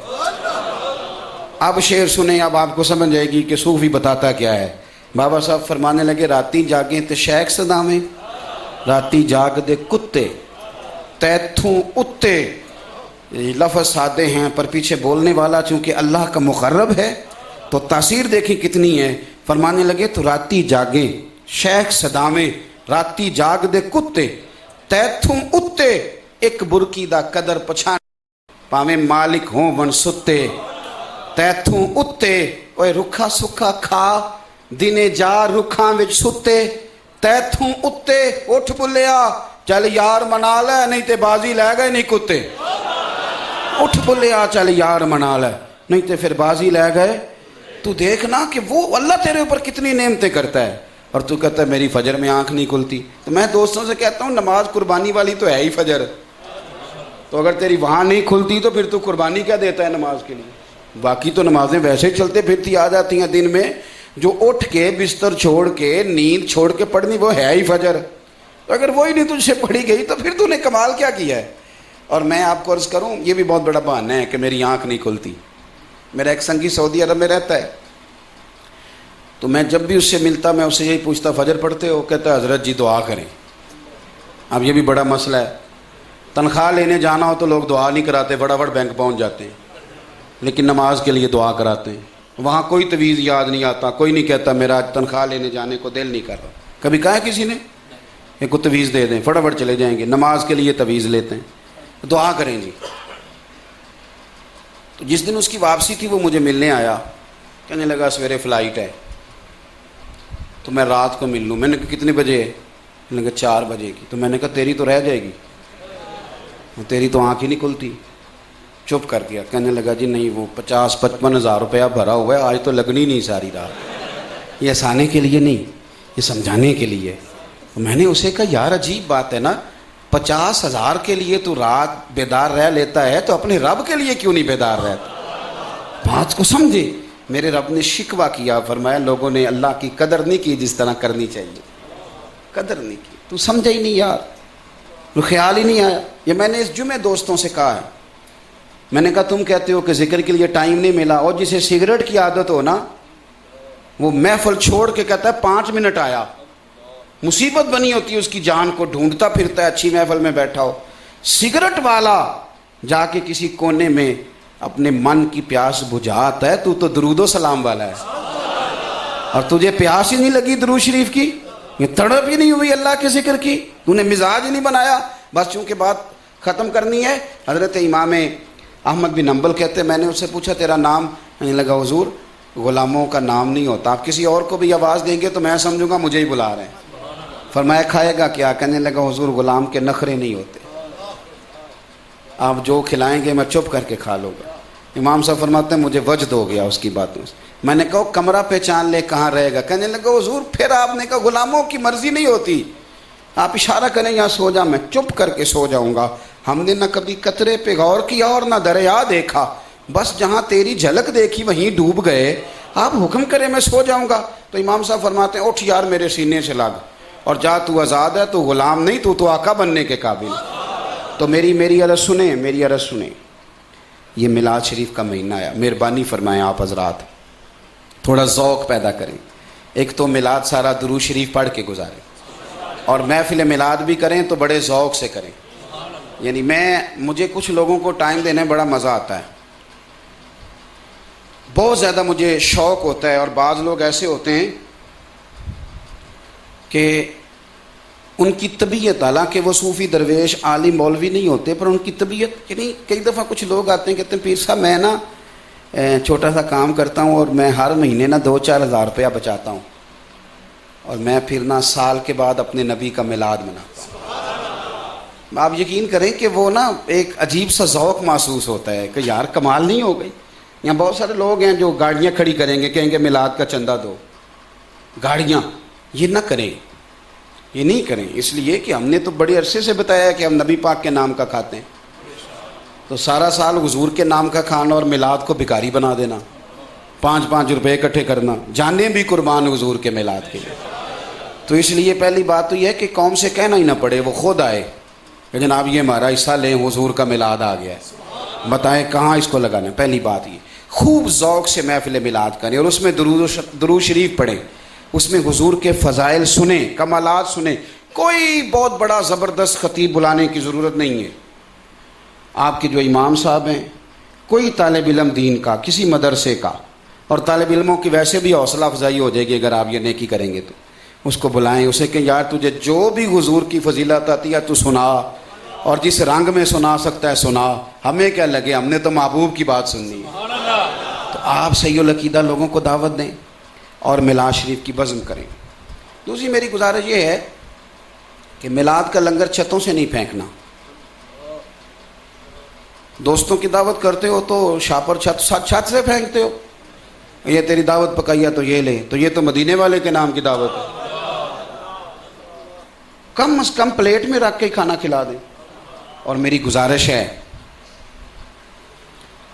اب شعر سنیں، اب آپ کو سمجھ جائے گی کہ صوفی بتاتا کیا ہے۔ بابا صاحب فرمانے لگے راتی جاگیں تے شیخ صداویں، راتی جاگ دے کتے تیتھوں اتے۔ لفظ سادے ہیں پر پیچھے بولنے والا چونکہ اللہ کا مقرب ہے تو تاثیر دیکھیں کتنی ہے۔ فرمانے لگے تو راتی جاگیں شیخ صداویں، راتی جاگ دے کتے تیتھوں اتے، ایک برکی دا قدر پچھان پاویں مالک ہوں ون ستے۔ تیتھوں اتے اوے رکھا سکھا کھا دنے جا رکھاں وچ ستے، تیتھوں اتے اٹھ بلیا چل یار منا لے نہیں تے بازی لے گئے نہیں کتے۔ اٹھ بلیا چل یار منا لے نہیں تے پھر بازی لے گئے۔ تو دیکھنا کہ وہ اللہ تیرے اوپر کتنی نعمتیں کرتا ہے اور تو کہتا ہے میری فجر میں آنکھ نہیں کھلتی۔ تو میں دوستوں سے کہتا ہوں نماز قربانی والی تو ہے ہی فجر، تو اگر تیری وہاں نہیں کھلتی تو پھر تو قربانی کیا دیتا ہے نماز کے لیے؟ باقی تو نمازیں ویسے ہی چلتے پھرتی آ جاتی ہیں دن میں، جو اٹھ کے بستر چھوڑ کے نیند چھوڑ کے پڑھنی وہ ہے ہی فجر۔ تو اگر وہی نہیں تجھ سے پڑھی گئی تو پھر تو نے کمال کیا کیا ہے؟ اور میں آپ کو عرض کروں یہ بھی بہت بڑا بہانہ ہے کہ میری آنکھ نہیں کھلتی۔ میرا ایک سنگی سعودی عرب میں رہتا ہے، تو میں جب بھی اس سے ملتا میں اس سے یہی پوچھتا فجر پڑھتے ہو؟ کہتا ہے حضرت جی دعا کریں۔ اب یہ بھی بڑا مسئلہ ہے، تنخواہ لینے جانا ہو تو لوگ دعا نہیں کراتے، فٹافٹ بینک پہنچ جاتے ہیں، لیکن نماز کے لیے دعا کراتے ہیں۔ وہاں کوئی تویز یاد نہیں آتا، کوئی نہیں کہتا میرا آج تنخواہ لینے جانے کو دل نہیں کر رہا۔ کبھی کہا ہے کسی نے ایک کو تویز دے دیں، فٹافٹ چلے جائیں گے، نماز کے لیے تویز لیتے ہیں۔ دعا کریں جی۔ تو جس دن اس کی واپسی تھی وہ مجھے ملنے آیا، کہنے لگا سویرے فلائٹ ہے تو میں رات کو مل لوں۔ میں نے کہا کتنے بجے ہے؟ میں نے کہا 4 بجے کی۔ تو میں نے کہا تیری تو رہ جائے گی، تیری تو آنکھ ہی نہیں کھلتی۔ چپ کر دیا، کہنے لگا جی نہیں وہ 50-55 ہزار روپیہ بھرا ہوا ہے، آج تو لگنی نہیں ساری رات۔ یہ ہنسانے کے لیے نہیں، یہ سمجھانے کے لیے۔ میں نے اسے کہا یار عجیب بات ہے نا، 50 ہزار کے لیے تو رات بیدار رہ لیتا ہے تو اپنے رب کے لیے کیوں نہیں بیدار رہتا؟ بات کو سمجھے۔ میرے رب نے شکوہ کیا، فرمایا لوگوں نے اللہ کی قدر نہیں کی جس طرح کرنی چاہیے، قدر نہیں کی، تو سمجھا ہی نہیں یار، تو خیال ہی نہیں آیا۔ یہ میں نے اس جمعے دوستوں سے کہا ہے، میں نے کہا تم کہتے ہو کہ ذکر کے لیے ٹائم نہیں ملا، اور جسے سگریٹ کی عادت ہو نا وہ محفل چھوڑ کے کہتا ہے 5 منٹ آیا، مصیبت بنی ہوتی ہے اس کی جان کو، ڈھونڈتا پھرتا ہے اچھی محفل میں بیٹھا ہو۔ سگریٹ والا جا کے کسی کونے میں اپنے من کی پیاس بجھاتا ہے، تو درود و سلام والا ہے، اور تجھے پیاس ہی نہیں لگی درود شریف کی، یہ تڑپ ہی نہیں ہوئی اللہ کے ذکر کی، تو نے مزاج ہی نہیں بنایا۔ بس چونکہ بات ختم کرنی ہے، حضرت امام احمد بن حنبل کہتے ہیں میں نے اس سے پوچھا تیرا نام؟ کہنے لگا حضور غلاموں کا نام نہیں ہوتا، آپ کسی اور کو بھی آواز دیں گے تو میں سمجھوں گا مجھے ہی بلا رہے ہیں۔ فرمایا کھائے گا کیا؟ کہنے لگا حضور غلام کے نخرے نہیں ہوتے، آپ جو کھلائیں گے میں چپ کر کے کھا لوں گا۔ امام صاحب فرماتے ہیں مجھے وجد ہو گیا اس کی باتوں سے۔ میں نے کہا کمرہ پہچان لے کہاں رہے گا؟ کہنے لگا حضور پھر آپ نے کہا غلاموں کی مرضی نہیں ہوتی، آپ اشارہ کریں یہاں سو جا، میں چپ کر کے سو جاؤں گا۔ ہم نے نہ کبھی قطرے پہ غور کیا اور نہ دریا دیکھا، بس جہاں تیری جھلک دیکھی وہیں ڈوب گئے، آپ حکم کریں میں سو جاؤں گا۔ تو امام صاحب فرماتے ہیں اٹھ یار میرے سینے سے لگ اور جا، تو آزاد ہے، تو غلام نہیں، تو آقا بننے کے قابل۔ تو میری عرض سنیں، میری عرض سنیں، یہ میلاد شریف کا مہینہ آیا، مہربانی فرمائیں آپ حضرات تھوڑا ذوق پیدا کریں۔ ایک تو میلاد سارا درود شریف پڑھ کے گزاریں، اور محفل میلاد بھی کریں تو بڑے ذوق سے کریں۔ یعنی مجھے کچھ لوگوں کو ٹائم دینے بڑا مزہ آتا ہے، بہت زیادہ مجھے شوق ہوتا ہے، اور بعض لوگ ایسے ہوتے ہیں کہ ان کی طبیعت، حالانکہ وہ صوفی درویش عالم مولوی نہیں ہوتے، پر ان کی طبیعت، یعنی کئی دفعہ کچھ لوگ آتے ہیں کہتے ہیں پیر صاحب میں نا چھوٹا سا کام کرتا ہوں اور میں ہر مہینے نا 2-4 ہزار روپیہ بچاتا ہوں، اور میں پھر نا سال کے بعد اپنے نبی کا میلاد مناتا ہوں۔ آپ یقین کریں کہ وہ نا ایک عجیب سا ذوق محسوس ہوتا ہے کہ یار کمال نہیں ہو گئی۔ یہاں بہت سارے لوگ ہیں جو گاڑیاں کھڑی کریں گے، کہیں گے میلاد کا چندہ دو، گاڑیاں، یہ نہ کریں، یہ نہیں کریں، اس لیے کہ ہم نے تو بڑے عرصے سے بتایا ہے کہ ہم نبی پاک کے نام کا کھاتے ہیں، تو سارا سال حضور کے نام کا کھانا اور میلاد کو بھکاری بنا دینا، 5-5 روپے اکٹھے کرنا، جانیں بھی قربان حضور کے میلاد کے لیے۔ تو اس لیے پہلی بات تو یہ ہے کہ قوم سے کہنا ہی نہ پڑے، وہ خود آئے کہ جناب یہ ہمارا حصہ لیں، حضور کا میلاد آ گیا ہے، بتائیں کہاں اس کو لگانا ہے۔ پہلی بات یہ خوب ذوق سے محفل میلاد کریں اور اس میں درود شریف پڑھیں، اس میں حضور کے فضائل سنیں، کمالات سنیں۔ کوئی بہت بڑا زبردست خطیب بلانے کی ضرورت نہیں ہے۔ آپ کے جو امام صاحب ہیں، کوئی طالب علم دین کا، کسی مدرسے کا، اور طالب علموں کی ویسے بھی حوصلہ افزائی ہو جائے گی اگر آپ یہ نیکی کریں گے، تو اس کو بلائیں، اسے کہ یار تجھے جو بھی حضور کی فضیلت آتی ہے تو سنا، اور جس رنگ میں سنا سکتا ہے سنا، ہمیں کیا لگے، ہم نے تو محبوب کی بات سننی ہے۔ تو آپ صحیح العقیدہ لوگوں کو دعوت دیں اور میلاد شریف کی بزم کریں۔ دوسری میری گزارش یہ ہے کہ میلاد کا لنگر چھتوں سے نہیں پھینکنا۔ دوستوں کی دعوت کرتے ہو تو شاپر چھت سے پھینکتے ہو، یہ تیری دعوت پکائی ہے تو یہ لے، تو یہ تو مدینے والے کے نام کی دعوت ہے۔ کم از کم پلیٹ میں رکھ کے کھانا کھلا دیں۔ اور میری گزارش ہے،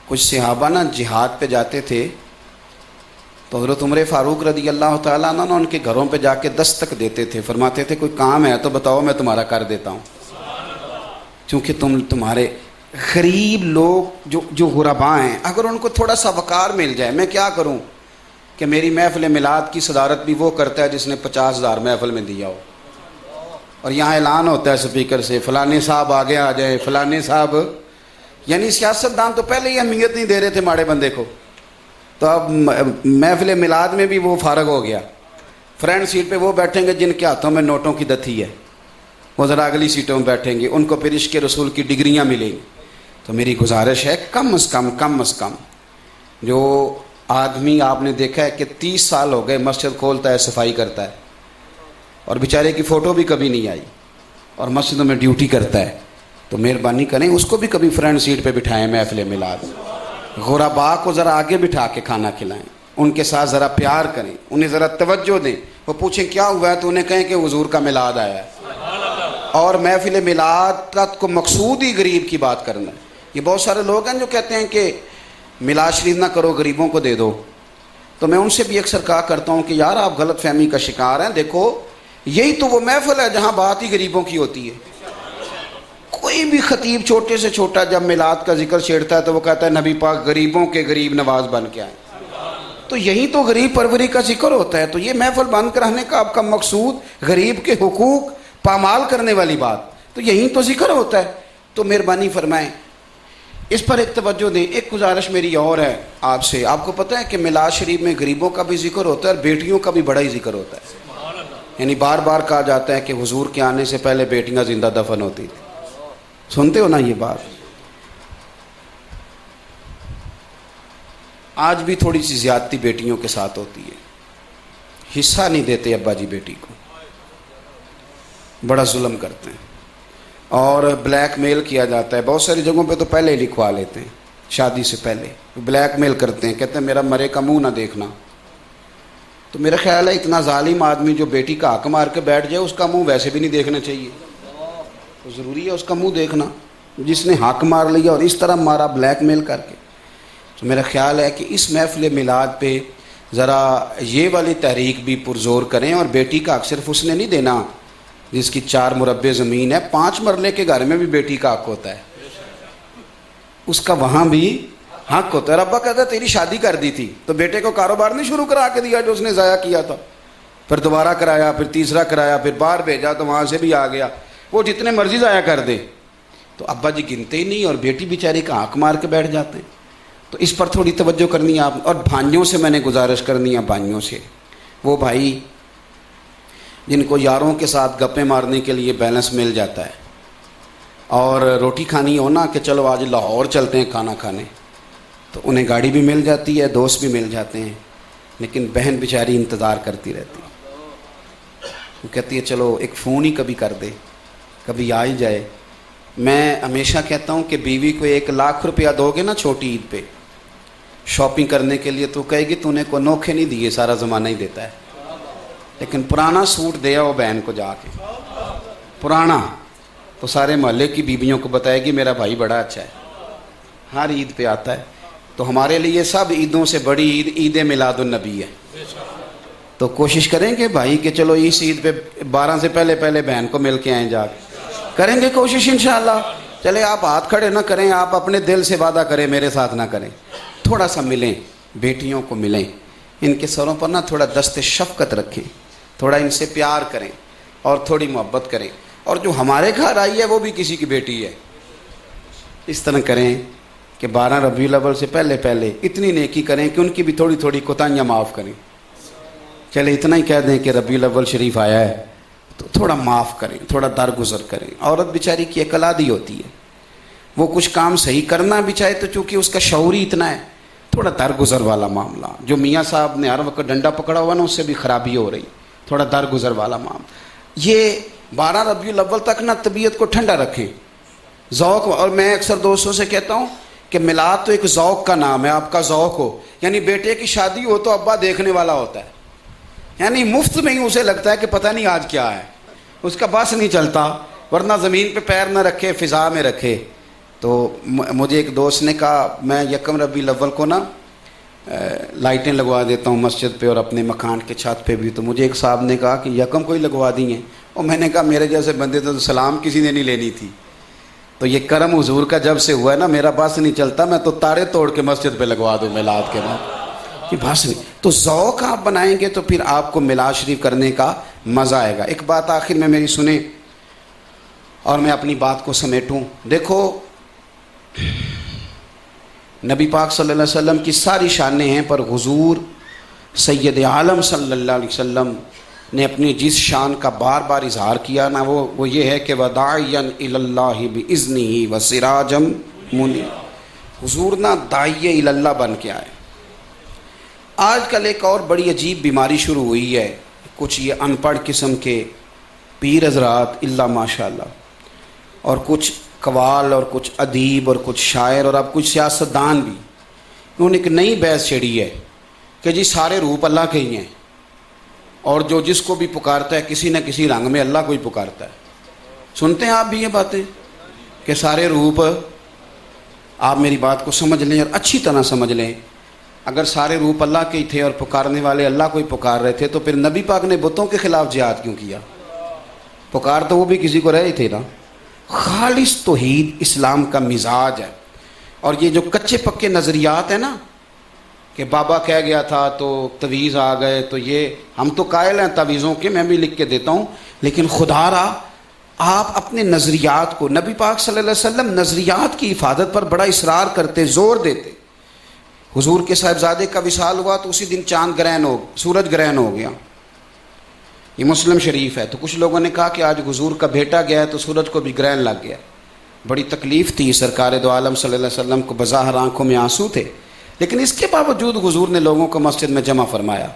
کچھ صحابہ نا جہاد پہ جاتے تھے تو حضرت عمر فاروق رضی اللہ تعالیٰ عنہ ان کے گھروں پہ جا کے دستک دیتے تھے، فرماتے تھے کوئی کام ہے تو بتاؤ میں تمہارا کر دیتا ہوں، کیونکہ تمہارے غریب لوگ جو غرباء ہیں، اگر ان کو تھوڑا سا وقار مل جائے، میں کیا کروں کہ میری محفل میلاد کی صدارت بھی وہ کرتا ہے جس نے 50,000 محفل میں دیا ہو، اور یہاں اعلان ہوتا ہے سپیکر سے فلانے صاحب آگے آ جائے، فلانے صاحب، یعنی سیاستدان تو پہلے ہی اہمیت نہیں دے رہے تھے ماڑے بندے کو، تو اب محفل میلاد میں بھی وہ فارغ ہو گیا۔ فرنٹ سیٹ پہ وہ بیٹھیں گے جن کے ہاتھوں میں نوٹوں کی دتھی ہے، وہ ذرا اگلی سیٹوں میں بیٹھیں گے، ان کو پھر عشق رسول کی ڈگریاں ملیں گی۔ تو میری گزارش ہے کم از کم جو آدمی آپ نے دیکھا ہے کہ 30 سال ہو گئے مسجد کھولتا ہے، صفائی کرتا ہے، اور بیچارے کی فوٹو بھی کبھی نہیں آئی، اور مسجدوں میں ڈیوٹی کرتا ہے، تو مہربانی کریں اس کو بھی کبھی فرنٹ سیٹ پہ بٹھائیں محفل میلاد۔ غرباء کو ذرا آگے بٹھا کے کھانا کھلائیں، ان کے ساتھ ذرا پیار کریں، انہیں ذرا توجہ دیں، وہ پوچھیں کیا ہوا ہے تو انہیں کہیں کہ حضور کا میلاد آیا ہے۔ اور محفل میلاد کا کو مقصود ہی غریب کی بات کرنا ہے۔ یہ بہت سارے لوگ ہیں جو کہتے ہیں کہ میلاد شریف نہ کرو، غریبوں کو دے دو، تو میں ان سے بھی اکثر کہا کرتا ہوں کہ یار آپ غلط فہمی کا شکار ہیں، دیکھو یہی تو وہ محفل ہے جہاں بات ہی غریبوں کی ہوتی ہے۔ کوئی بھی خطیب چھوٹے سے چھوٹا جب میلاد کا ذکر چھیڑتا ہے تو وہ کہتا ہے نبی پاک غریبوں کے غریب نواز بن کے آئے، تو یہی تو غریب پروری کا ذکر ہوتا ہے۔ تو یہ محفل بند کرانے کا آپ کا مقصود غریب کے حقوق پامال کرنے والی بات، تو یہی تو ذکر ہوتا ہے۔ تو مہربانی فرمائیں اس پر ایک توجہ دیں۔ ایک گزارش میری اور ہے آپ سے، آپ کو پتہ ہے کہ میلاد شریف میں غریبوں کا بھی ذکر ہوتا ہے اور بیٹیوں کا بھی بڑا ہی ذکر ہوتا ہے، یعنی بار بار کہا جاتا ہے کہ حضور کے آنے سے پہلے بیٹیاں زندہ دفن ہوتی تھیں، سنتے ہو نا یہ بات؟ آج بھی تھوڑی سی زیادتی بیٹیوں کے ساتھ ہوتی ہے، حصہ نہیں دیتے ابا جی بیٹی کو، بڑا ظلم کرتے ہیں اور بلیک میل کیا جاتا ہے۔ بہت ساری جگہوں پہ تو پہلے ہی لکھوا لیتے ہیں، شادی سے پہلے بلیک میل کرتے ہیں، کہتے ہیں میرا مرے کا منہ نہ دیکھنا۔ تو میرا خیال ہے اتنا ظالم آدمی جو بیٹی کا حق مار کے بیٹھ جائے، اس کا منہ ویسے بھی نہیں دیکھنا چاہیے، تو ضروری ہے اس کا منہ دیکھنا جس نے حق مار لیا اور اس طرح مارا بلیک میل کر کے۔ تو میرا خیال ہے کہ اس محفل میلاد پہ ذرا یہ والی تحریک بھی پرزور کریں، اور بیٹی کا حق صرف اس نے نہیں دینا جس کی 4 مربع زمین ہے، 5 مرلے کے گھر میں بھی بیٹی کا حق ہوتا ہے، اس کا وہاں بھی حق ہوتا ہے۔ ابا کہتا ہے تیری شادی کر دی تھی تو بیٹے کو کاروبار نہیں شروع کرا کے دیا جو اس نے ضائع کیا تھا، پھر دوبارہ کرایا، پھر تیسرا کرایا، پھر باہر بھیجا تو وہاں سے بھی آ گیا، وہ جتنے مرضی ضائع کر دے، تو ابا جی گنتے ہی نہیں اور بیٹی بیچاری کا حق مار کے بیٹھ جاتے ہیں۔ تو اس پر تھوڑی توجہ کرنی ہے آپ۔ اور بھائیوں سے میں نے گزارش کرنی ہے، بھائیوں سے، وہ بھائی جن کو یاروں کے ساتھ گپیں مارنے کے لیے بیلنس مل جاتا ہے اور روٹی کھانی ہو نا کہ چلو آج لاہور چلتے ہیں کھانا کھانے، تو انہیں گاڑی بھی مل جاتی ہے، دوست بھی مل جاتے ہیں، لیکن بہن بیچاری انتظار کرتی رہتی ہے، وہ کہتی ہے چلو ایک فون ہی کبھی کر دے، کبھی آ ہی جائے۔ میں ہمیشہ کہتا ہوں کہ بیوی کو 1,00,000 روپیہ دو گے نا چھوٹی عید پہ شاپنگ کرنے کے لیے، تو کہے گی تو نے کو نوکھے نہیں دیے، سارا زمانہ ہی دیتا ہے، لیکن پرانا سوٹ دیا وہ بہن کو جا کے پرانا، تو سارے محلے کی بیویوں کو بتائے گی میرا بھائی بڑا اچھا ہے، ہر عید پہ آتا ہے۔ تو ہمارے لیے سب عیدوں سے بڑی عید عید میلاد النبی ہے، تو کوشش کریں کہ بھائی کہ چلو اس عید پہ 12 سے پہلے بہن کو مل کے آئیں، جا کے کریں گے کوشش انشاءاللہ۔ چلے آپ ہاتھ کھڑے نہ کریں، آپ اپنے دل سے وعدہ کریں میرے ساتھ نہ کریں، تھوڑا سا ملیں، بیٹیوں کو ملیں، ان کے سروں پر نا تھوڑا دست شفقت رکھیں، تھوڑا ان سے پیار کریں اور تھوڑی محبت کریں، اور جو ہمارے گھر آئی ہے وہ بھی کسی کی بیٹی ہے، اس طرح کریں کہ 12 ربیع الاول سے پہلے پہلے اتنی نیکی کریں کہ ان کی بھی تھوڑی تھوڑی کوتاہیاں معاف کریں۔ چلے اتنا ہی کہہ دیں کہ ربیع الاول شریف آیا ہے تو تھوڑا معاف کریں، تھوڑا درگزر کریں۔ عورت بیچاری کی عقل آدھی ہوتی ہے، وہ کچھ کام صحیح کرنا بھی چاہے تو چونکہ اس کا شعور ہی اتنا ہے، تھوڑا درگزر والا معاملہ، جو میاں صاحب نے ہر وقت ڈنڈا پکڑا ہوا نا اس سے بھی خرابی ہو رہی، تھوڑا درگزر والا معاملہ۔ یہ 12 ربیع الاول تک نا طبیعت کو ٹھنڈا رکھیں، ذوق۔ اور میں اکثر دوستوں سے کہتا ہوں کہ میلاد تو ایک ذوق کا نام ہے، آپ کا ذوق ہو، یعنی بیٹے کی شادی ہو تو ابا دیکھنے والا ہوتا ہے، یعنی مفت میں ہی اسے لگتا ہے کہ پتہ نہیں آج کیا ہے، اس کا بس نہیں چلتا، ورنہ زمین پہ پیر نہ رکھے، فضا میں رکھے۔ تو مجھے ایک دوست نے کہا میں یکم ربیع الاول کو نا لائٹیں لگوا دیتا ہوں مسجد پہ اور اپنے مکان کے چھت پہ بھی، تو مجھے ایک صاحب نے کہا کہ یکم کو ہی لگوا دی ہیں، اور میں نے کہا میرے جیسے بندے تو سلام کسی نے نہیں لینی تھی، تو یہ کرم حضور کا جب سے ہوا ہے نا میرا بس نہیں چلتا، میں تو تارے توڑ کے مسجد پہ لگوا دوں میلاد کے بعد، یہ بس نہیں۔ تو ذوق آپ بنائیں گے تو پھر آپ کو میلاد شریف کرنے کا مزہ آئے گا۔ ایک بات آخر میں میری سنیں اور میں اپنی بات کو سمیٹوں۔ دیکھو نبی پاک صلی اللہ علیہ وسلم کی ساری شانیں ہیں، پر حضور سید عالم صلی اللہ علیہ وسلم نے اپنی جس شان کا بار بار اظہار کیا نا وہ یہ ہے کہ وَدَاعِيًا إِلَى اللَّهِ بِإِذْنِهِ وَسِرَاجًا مُنِيرًا، حضور نا داعی اللہ بن کے آئے۔ آج کل ایک اور بڑی عجیب بیماری شروع ہوئی ہے، کچھ یہ ان پڑھ قسم کے پیر حضرات اللہ ماشاءاللہ، اور کچھ قوال اور کچھ ادیب اور کچھ شاعر اور اب کچھ سیاستدان بھی، انہوں نے ایک نئی بحث چھیڑی ہے کہ جی سارے روپ اللہ کے ہی ہیں، اور جو جس کو بھی پکارتا ہے کسی نہ کسی رنگ میں اللہ کو ہی پکارتا ہے۔ سنتے ہیں آپ بھی یہ باتیں کہ سارے روپ؟ آپ میری بات کو سمجھ لیں اور اچھی طرح سمجھ لیں، اگر سارے روپ اللہ کے ہی تھے اور پکارنے والے اللہ کو ہی پکار رہے تھے تو پھر نبی پاک نے بتوں کے خلاف جہاد کیوں کیا؟ پکار تو وہ بھی کسی کو رہے تھے نا۔ خالص توحید اسلام کا مزاج ہے، اور یہ جو کچے پکے نظریات ہیں نا کہ بابا کہہ گیا تھا تو تویز آ گئے، تو یہ ہم تو قائل ہیں تویزوں کے، میں بھی لکھ کے دیتا ہوں، لیکن خدا را آپ اپنے نظریات کو، نبی پاک صلی اللہ علیہ وسلم نظریات کی حفاظت پر بڑا اصرار کرتے، زور دیتے۔ حضور کے صاحبزادے کا وصال ہوا تو اسی دن چاند گرہن سورج گرہن ہو گیا، یہ مسلم شریف ہے۔ تو کچھ لوگوں نے کہا کہ آج حضور کا بیٹا گیا ہے تو سورج کو بھی گرہن لگ گیا، بڑی تکلیف تھی، سرکار دو عالم صلی اللہ علیہ وسلم کو بظاہر آنکھوں میں آنسو تھے، لیکن اس کے باوجود حضور نے لوگوں کو مسجد میں جمع فرمایا،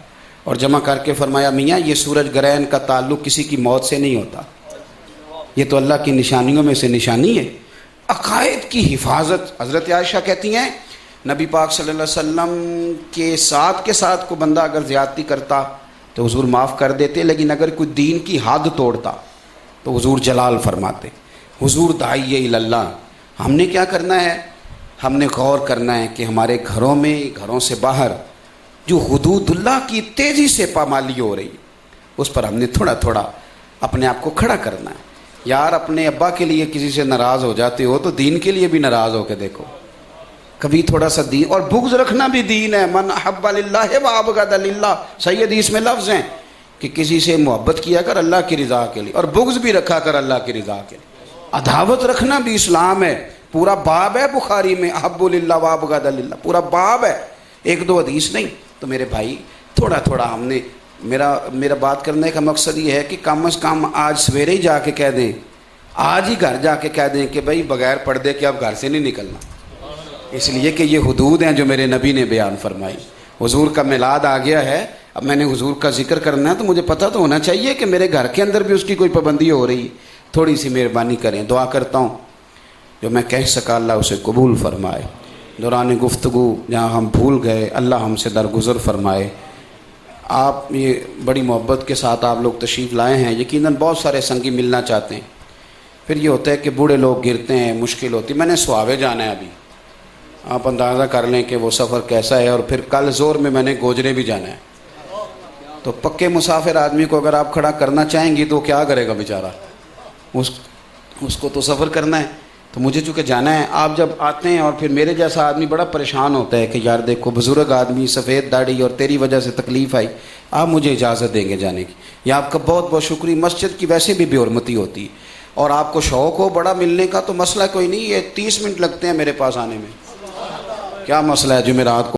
اور جمع کر کے فرمایا میاں یہ سورج گرہن کا تعلق کسی کی موت سے نہیں ہوتا، یہ تو اللہ کی نشانیوں میں سے نشانی ہے۔ عقائد کی حفاظت، حضرت عائشہ کہتی ہیں نبی پاک صلی اللہ علیہ وسلم کے ساتھ کو بندہ اگر زیادتی کرتا تو حضور معاف کر دیتے، لیکن اگر کوئی دین کی حد توڑتا تو حضور جلال فرماتے۔ حضور داعی اللہ، ہم نے کیا کرنا ہے؟ ہم نے غور کرنا ہے کہ ہمارے گھروں میں، گھروں سے باہر جو حدود اللہ کی تیزی سے پامالی ہو رہی اس پر ہم نے تھوڑا تھوڑا اپنے آپ کو کھڑا کرنا ہے۔ یار اپنے ابا کے لیے کسی سے ناراض ہو جاتے ہو تو دین کے لیے بھی ناراض ہو کے دیکھو، کبھی تھوڑا سا دین، اور بغض رکھنا بھی دین ہے، من احب للہ و ابغض للہ، صحیح حدیث میں لفظ ہیں کہ کسی سے محبت کیا کر اللہ کی رضا کے لیے، اور بغض بھی رکھا کر اللہ کی رضا کے لیے۔ عداوت رکھنا بھی اسلام ہے، پورا باب ہے بخاری میں، احب للہ و ابغض للہ، پورا باب ہے، ایک دو حدیث نہیں۔ تو میرے بھائی تھوڑا تھوڑا ہم نے، میرا بات کرنے کا مقصد یہ ہے کہ کم از کم آج سویرے ہی جا کے کہہ دیں، آج ہی گھر جا کے کہہ دیں کہ بھائی بغیر پردے کے اب گھر سے نہیں نکلنا، اس لیے کہ یہ حدود ہیں جو میرے نبی نے بیان فرمائی۔ حضور کا میلاد آ گیا ہے، اب میں نے حضور کا ذکر کرنا ہے تو مجھے پتہ تو ہونا چاہیے کہ میرے گھر کے اندر بھی اس کی کوئی پابندی ہو رہی، تھوڑی سی مہربانی کریں۔ دعا کرتا ہوں جو میں کہہ سکا اللہ اسے قبول فرمائے، دوران گفتگو جہاں ہم بھول گئے اللہ ہم سے درگزر فرمائے۔ آپ یہ بڑی محبت کے ساتھ آپ لوگ تشریف لائے ہیں، یقیناً بہت سارے سنگی ملنا چاہتے ہیں، پھر یہ ہوتا ہے کہ بوڑھے لوگ گرتے ہیں، مشکل ہوتی۔ میں نے سواوے جانا ہے ابھی، آپ اندازہ کر لیں کہ وہ سفر کیسا ہے، اور پھر کل زور میں نے گوجرے بھی جانا ہے، تو پکے مسافر آدمی کو اگر آپ کھڑا کرنا چاہیں گی تو کیا کرے گا بیچارہ، اس کو تو سفر کرنا ہے۔ تو مجھے چونکہ جانا ہے. آپ جب آتے ہیں اور پھر میرے جیسا آدمی بڑا پریشان ہوتا ہے کہ یار دیکھو بزرگ آدمی، سفید داڑھی، اور تیری وجہ سے تکلیف آئی، آپ مجھے اجازت دیں گے جانے کی. یہ آپ کا بہت بہت شکریہ. مسجد کی ویسے بھی بے حرمتی ہوتی ہے، اور آپ کو شوق ہو بڑا ملنے کا تو مسئلہ کوئی نہیں. یہ 30 منٹ لگتے ہیں میرے پاس آنے میں، کیا مسئلہ ہے جمعرات کو